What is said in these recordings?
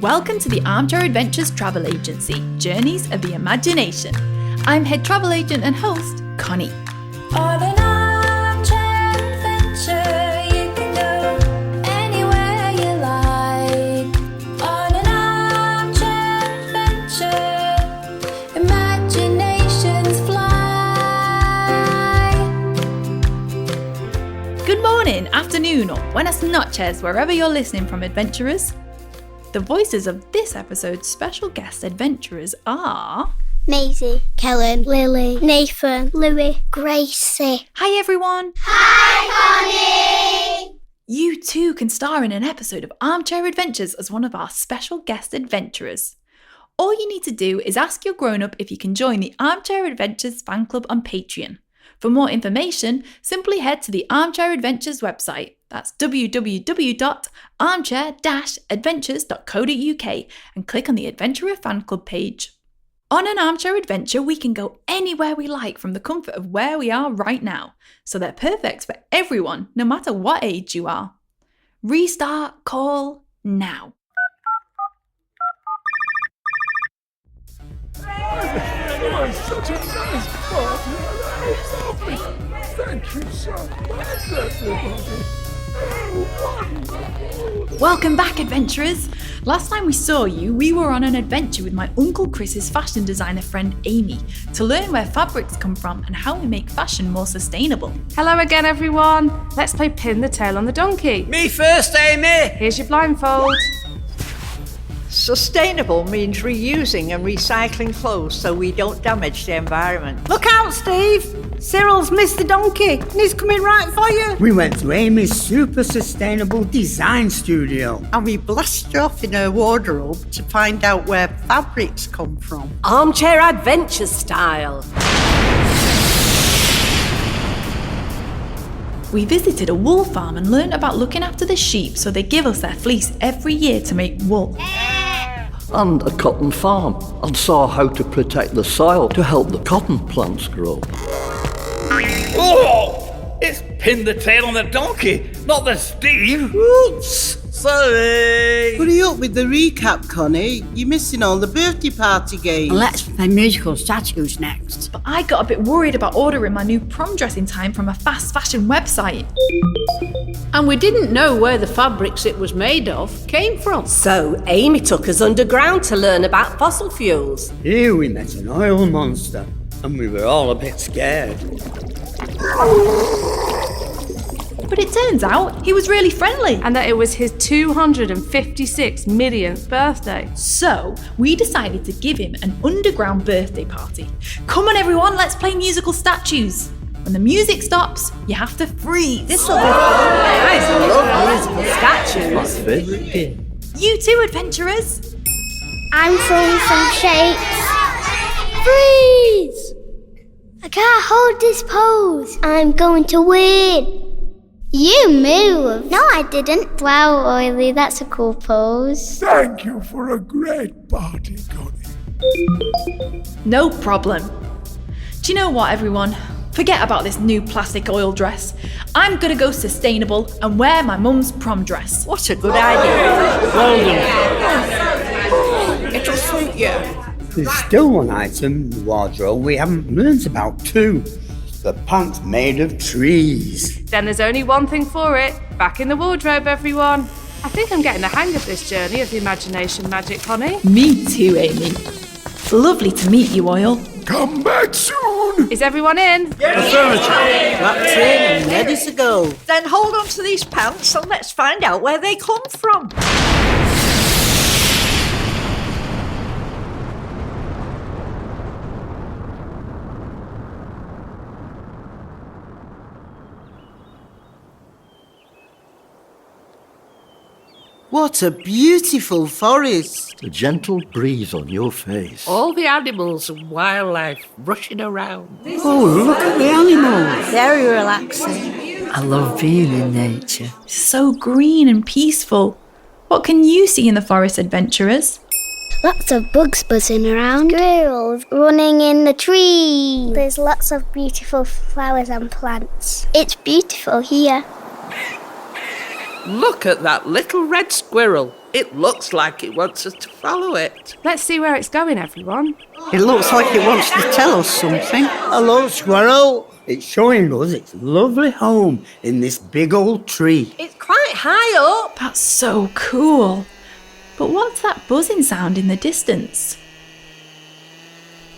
Welcome to the Armchair Adventures Travel Agency, Journeys of the Imagination. I'm head travel agent and host, Connie. On an armchair adventure, you can go anywhere you like. On an armchair adventure, imaginations fly. Good morning, afternoon, or buenas noches, wherever you're listening from, adventurers. The voices of this episode's special guest adventurers are... Maisie, Kellen, Lily, Nathan, Louis, Gracie. Hi everyone! Hi, Connie! You too can star in an episode of Armchair Adventures as one of our special guest adventurers. All you need to do is ask your grown-up if you can join the Armchair Adventures fan club on Patreon. For more information, simply head to the Armchair Adventures website. That's www.armchair-adventures.co.uk and click on the Adventurer Fan Club page. On an armchair adventure, we can go anywhere we like from the comfort of where we are right now, so they're perfect for everyone, no matter what age you are. Restart call now. You are such a nice party. Thank you so much, everybody. Wonderful. Welcome back, adventurers! Last time we saw you, we were on an adventure with my Uncle Chris's fashion designer friend Amy to learn where fabrics come from and how we make fashion more sustainable. Hello again, everyone. Let's play Pin the Tail on the Donkey. Me first, Amy! Here's your blindfold. Sustainable means reusing and recycling clothes so we don't damage the environment. Look out, Steve! Cyril's missed the donkey and he's coming right for you. We went to Amy's super sustainable design studio. And we blasted off in her wardrobe to find out where fabrics come from. Armchair adventure style. We visited a wool farm and learned about looking after the sheep so they give us their fleece every year to make wool. And a cotton farm, and saw how to protect the soil to help the cotton plants grow. Oh! It's Pin the Tail on the Donkey, not the Steve. Oops! Sorry! Hurry up with the recap, Connie. You're missing all the birthday party games. Let's play musical statues next. But I got a bit worried about ordering my new prom dress in time from a fast fashion website. And we didn't know where the fabrics it was made of came from. So Amy took us underground to learn about fossil fuels. Here we met an oil monster, and we were all a bit scared. But it turns out he was really friendly. And that it was his 256 millionth birthday. So we decided to give him an underground birthday party. Come on everyone, let's play musical statues. When the music stops, you have to freeze. This'll be fun. I love musical statues. My favourite game. You too, adventurers. I'm throwing some shapes. Freeze! I can't hold this pose. I'm going to win. You move. No, I didn't. Wow, Oily, that's a cool pose. Thank you for a great party, Connie. No problem. Do you know what, everyone? Forget about this new plastic oil dress. I'm gonna go sustainable and wear my mum's prom dress. What a good idea. Well done. It'll suit you. There's still one item in the wardrobe we haven't learnt about too. The pants made of trees. Then there's only one thing for it. Back in the wardrobe, everyone. I think I'm getting the hang of this journey of the imagination magic, Connie. Me too, Amy. It's lovely to meet you, Oil. Come back soon. Is everyone in? Wrapped in and ready to go. Then hold on to these pants and let's find out where they come from. What a beautiful forest. A gentle breeze on your face. All the animals and wildlife rushing around. Oh, look at the animals. Very relaxing. I love being in nature. It's so green and peaceful. What can you see in the forest, adventurers? Lots of bugs buzzing around. Squirrels running in the trees. There's lots of beautiful flowers and plants. It's beautiful here. Look at that little red squirrel. It looks like it wants us to follow it. Let's see where it's going, everyone. It looks like it wants to tell us something. Hello, squirrel. It's showing us its lovely home in this big old tree. It's quite high up. That's so cool. But what's that buzzing sound in the distance?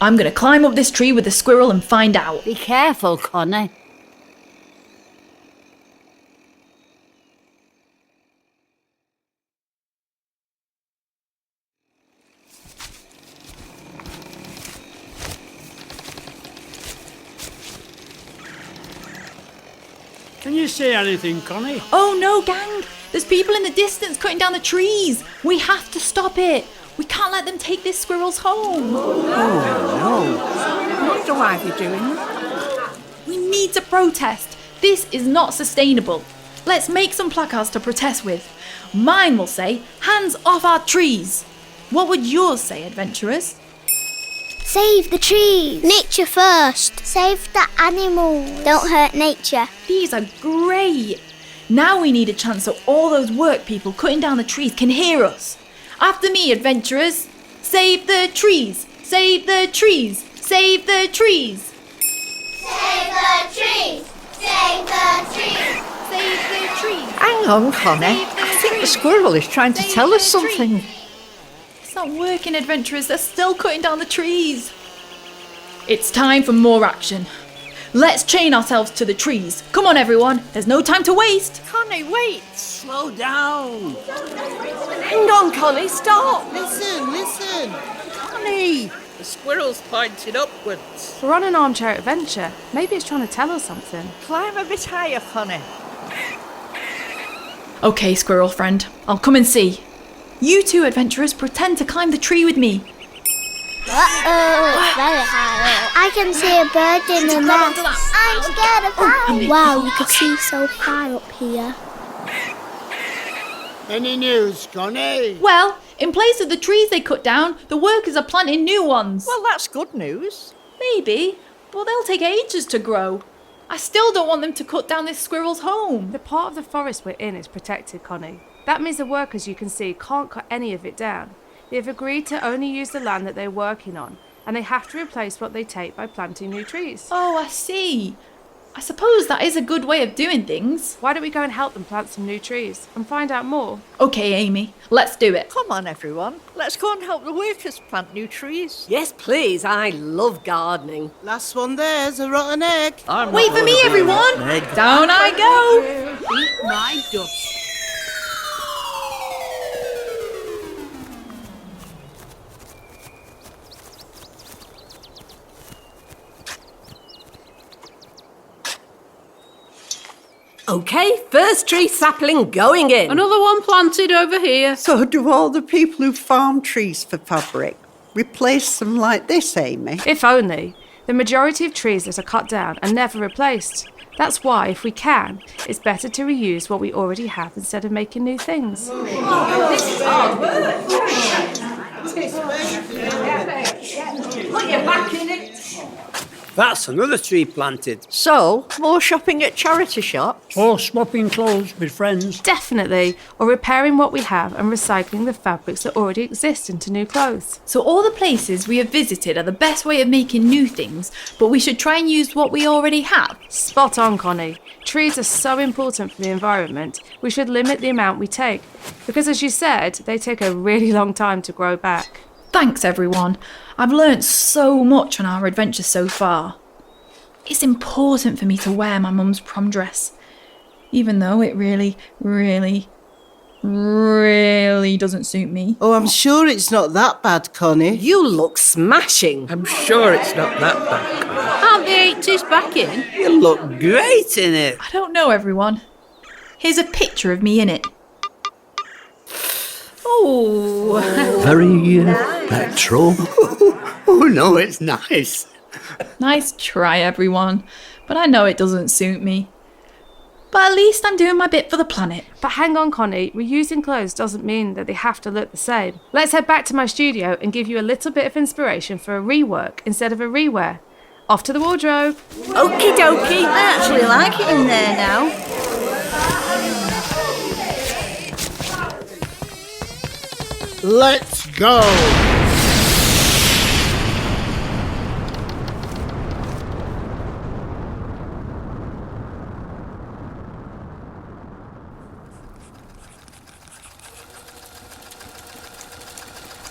I'm going to climb up this tree with the squirrel and find out. Be careful, Connie. Can you see anything, Connie? Oh no, gang! There's people in the distance cutting down the trees. We have to stop it. We can't let them take this squirrel's home. I wonder why they're doing that. We need to protest. This is not sustainable. Let's make some placards to protest with. Mine will say, hands off our trees. What would yours say, adventurers? Save the trees. Nature first. Save the animals. Don't hurt nature. These are great. Now we need a chance so all those work people cutting down the trees can hear us. After me, adventurers. Save the trees. Save the trees. Save the trees. Save the trees. Save the trees. Save the trees. Hang on, Connie. I think the squirrel is trying to tell us something. It's not working, adventurers. They're still cutting down the trees. It's time for more action. Let's chain ourselves to the trees. Come on, everyone. There's no time to waste. Connie, wait. Slow down. Hang on, Connie, stop. Listen. Connie. The squirrel's pointed upwards. We're on an armchair adventure. Maybe it's trying to tell us something. Climb a bit higher, Connie. Okay, squirrel friend. I'll come and see. You two adventurers pretend to climb the tree with me. Uh-oh, it's very high up. I can see a bird in the nest. I'm scared of heights. Wow, you can see so far up here. Any news, Connie? Well, in place of the trees they cut down, the workers are planting new ones. Well, that's good news. Maybe, but they'll take ages to grow. I still don't want them to cut down this squirrel's home. The part of the forest we're in is protected, Connie. That means the workers, you can see, can't cut any of it down. They've agreed to only use the land that they're working on, and they have to replace what they take by planting new trees. Oh, I see. I suppose that is a good way of doing things. Why don't we go and help them plant some new trees and find out more? Okay, Amy, let's do it. Come on, everyone. Let's go and help the workers plant new trees. Yes, please. I love gardening. Last one there's a rotten egg. Wait for me, everyone. Down I go. Eat my dust. OK, first tree sapling going in. Another one planted over here. So do all the people who farm trees for fabric replace them like this, Amy? If only. The majority of trees that are cut down are never replaced. That's why, if we can, it's better to reuse what we already have instead of making new things. This is hard work. Put your back in it. That's another tree planted. So, more shopping at charity shops? Or swapping clothes with friends. Definitely. Or repairing what we have and recycling the fabrics that already exist into new clothes. So all the places we have visited are the best way of making new things, but we should try and use what we already have. Spot on, Connie. Trees are so important for the environment, we should limit the amount we take. Because as you said, they take a really long time to grow back. Thanks, everyone. I've learnt so much on our adventure so far. It's important for me to wear my mum's prom dress, even though it really doesn't suit me. Oh, I'm sure it's not that bad, Connie. You look smashing. I'm sure it's not that bad, Connie. Aren't the 80s back in? You look great in it. I don't know, everyone. Here's a picture of me in it. Oh. Very petrol. Oh no, it's nice. Nice try, everyone. But I know it doesn't suit me. But at least I'm doing my bit for the planet. But hang on, Connie, reusing clothes doesn't mean that they have to look the same. Let's head back to my studio and give you a little bit of inspiration for a rework instead of a rewear. Off to the wardrobe. Okie dokie. I actually like it in there now. Let's go!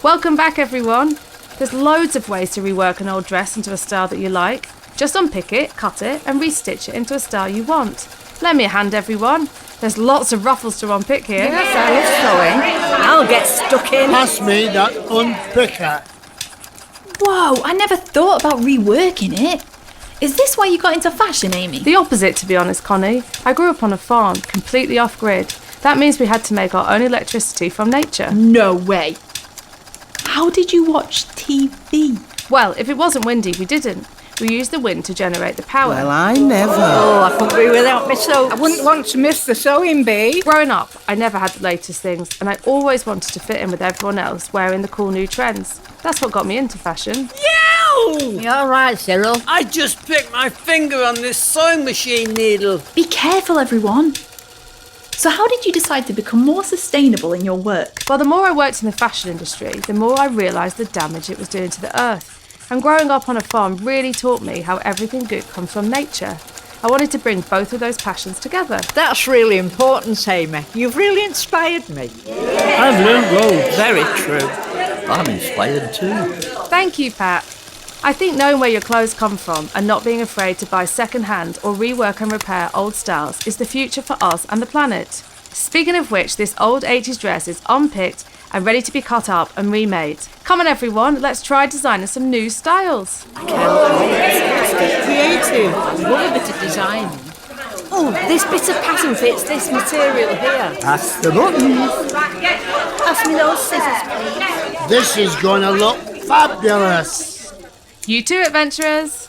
Welcome back, everyone. There's loads of ways to rework an old dress into a style that you like. Just unpick it, cut it, and restitch it into a style you want. Lend me a hand, everyone. There's lots of ruffles to unpick here. Yes, I was sewing. I'll get stuck in. Pass me that unpicker. Whoa, I never thought about reworking it. Is this why you got into fashion, Amy? The opposite, to be honest, Connie. I grew up on a farm, completely off-grid. That means we had to make our own electricity from nature. No way. How did you watch TV? Well, if it wasn't windy, we didn't. We used the wind to generate the power. Well, I never. Oh, I couldn't be without my soaps. I wouldn't want to miss the sewing bee. Growing up, I never had the latest things, and I always wanted to fit in with everyone else wearing the cool new trends. That's what got me into fashion. You all right, Cyril? I just picked my finger on this sewing machine needle. Be careful, everyone. So how did you decide to become more sustainable in your work? Well, the more I worked in the fashion industry, the more I realised the damage it was doing to the earth. And growing up on a farm really taught me how everything good comes from nature. I wanted to bring both of those passions together. That's really important, Amy. You've really inspired me. I've learned loads. Very true. I'm inspired too. Thank you, Pat. I think knowing where your clothes come from and not being afraid to buy second-hand or rework and repair old styles is the future for us and the planet. Speaking of which, this old 80s dress is unpicked and ready to be cut up and remade. Come on, everyone, let's try designing some new styles. Creative. I love a bit of design. Oh, this bit of pattern fits this material here. Pass the buttons. Pass me those scissors, please. This is gonna look fabulous. You too, adventurers.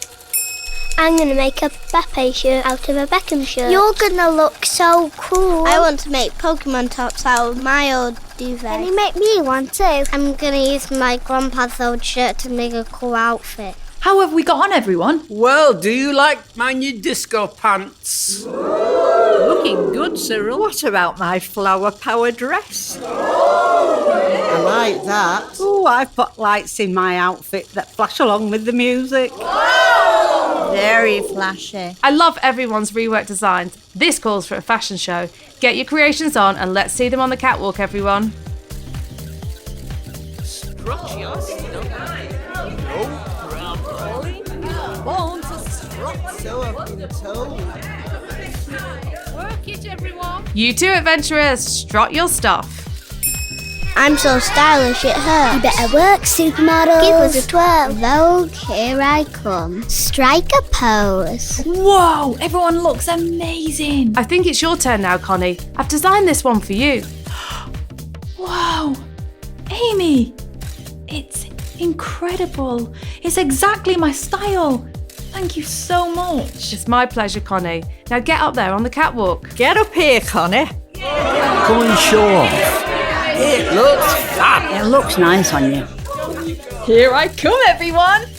I'm gonna make a Beppe shirt out of a Beckham shirt. You're gonna look so cool. I want to make Pokemon tops out of my old duvet. Can you make me one too? I'm gonna use my grandpa's old shirt to make a cool outfit. How have we got on, everyone? Well, do you like my new disco pants? Looking good, Cyril. What about my flower-powered dress? I like that. Oh, I've put lights in my outfit that flash along with the music. Very flashy. I love everyone's reworked designs. This calls for a fashion show. Get your creations on and let's see them on the catwalk, everyone. Strut your stuff. No problem. Born to strut. So I've been told. Work it, everyone. You too, adventurers, strut your stuff. I'm so stylish it hurts. You better work, supermodel. Give us a twirl. Vogue, here I come. Strike a pose. Whoa, everyone looks amazing. I think it's your turn now, Connie. I've designed this one for you. Whoa, Amy, it's incredible. It's exactly my style. Thank you so much. It's my pleasure, Connie. Now get up there on the catwalk. Get up here, Connie. Come and show off. It looks fab. It looks nice on you. Here I come, everyone.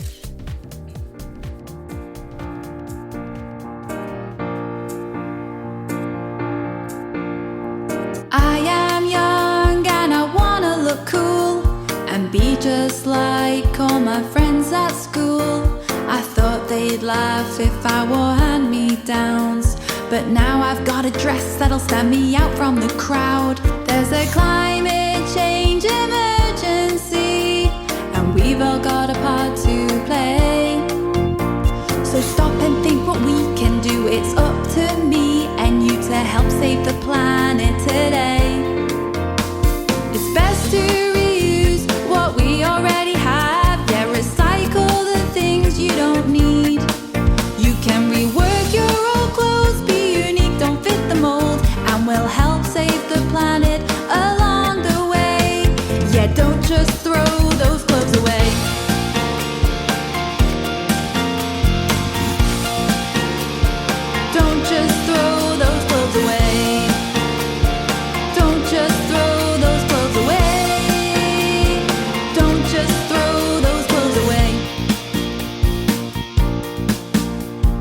I am young and I wanna look cool and be just like all my friends at school. I thought they'd laugh if I wore hand-me-downs, but now I've got a dress that'll stand me out from the crowd. There's a climate change emergency, and we've all got a part to play. So stop and think what we can do. It's up to me and you to help save the planet today. It's best to reuse what we already have. Yeah, recycle the things you don't need. You can rework your old clothes, be unique, don't fit the mold, and we'll help save the planet along the way. Yeah, don't just throw those clothes away. Don't just throw those clothes away. Don't just throw those clothes away. Don't just throw those clothes away.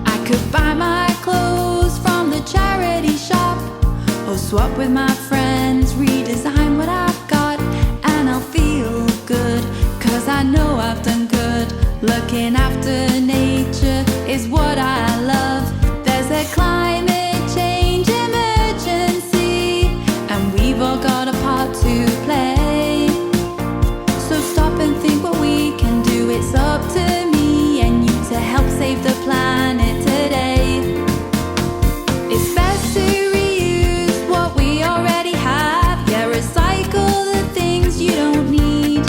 I could buy my clothes from the charity shop, or swap with my friends, redesign what I've got, and I'll Looking after nature is what I love. There's a climate change emergency, and we've all got a part to play. So stop and think what we can do. It's up to me and you to help save the planet today. It's best to reuse what we already have. Yeah, recycle the things you don't need.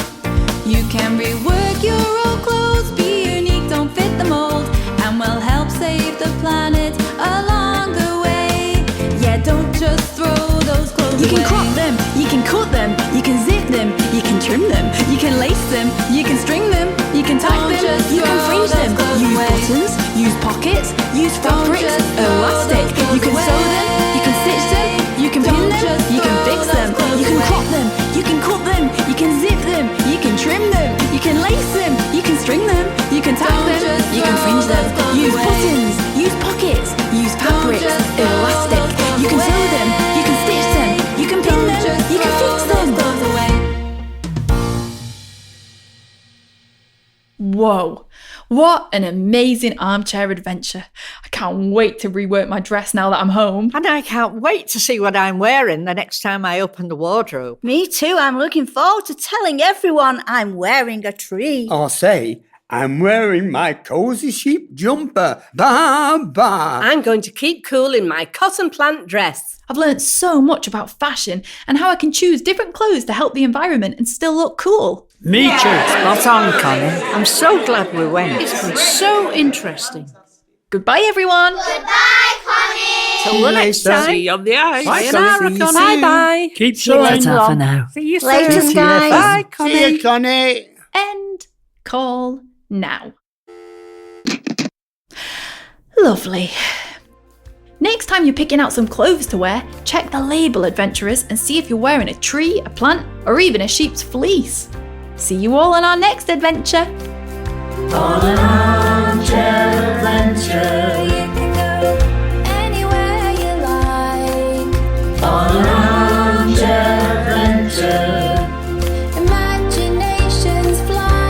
You can rework your old clothes, be unique, don't fit the mold, and we'll help save the planet along the way. Yeah, don't just throw those clothes You away. can crop them, you can cut them, you can zip them, you can trim them, you can lace them, you can string them, you can tack Don't them, just you can throw fringe them, those clothes use away. buttons, use pockets, use fabrics, just throw elastic, those clothes you can sew away. them, you can stitch them, you can pin Don't them, just you can throw fix those them, clothes you can away. crop them, you can cut them, you can zip them, you can trim them, you can lace them, you can string them, you can tack Don't them, just you can throw fringe them, those clothes use away. buttons, use pockets, use fabrics, just throw elastic, those clothes you can sew away. them, you can stitch them, you can pin them, Just you can throw fix those them. clothes away. Whoa, what an amazing armchair adventure. I can't wait to rework my dress now that I'm home. And I can't wait to see what I'm wearing the next time I open the wardrobe. Me too. I'm looking forward to telling everyone I'm wearing a tree. Or say, I'm wearing my cozy sheep jumper. Ba ba. I'm going to keep cool in my cotton plant dress. I've learnt so much about fashion and how I can choose different clothes to help the environment and still look cool. Me too. Spot on, Connie. I'm so glad we went. It's been so interesting. Goodbye, everyone. Goodbye, Connie. Till the next later. time. See you on the ice. Bye, Sayonara, Connie. See you Connie. soon. Bye-bye. Keep showing love. now. See you Later, soon. guys. Bye, Connie. See you, Connie. End call now. Lovely. Next time you're picking out some clothes to wear, check the label, adventurers, and see if you're wearing a tree, a plant, or even a sheep's fleece. See you all on our next adventure. On an armchair adventure, you can go anywhere you like. On an armchair adventure, imaginations fly.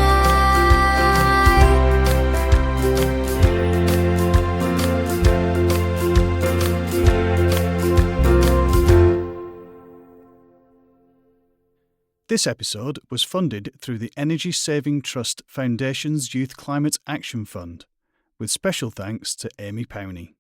This episode was funded through the Energy Saving Trust Foundation's Youth Climate Action Fund, with special thanks to Amy Powney.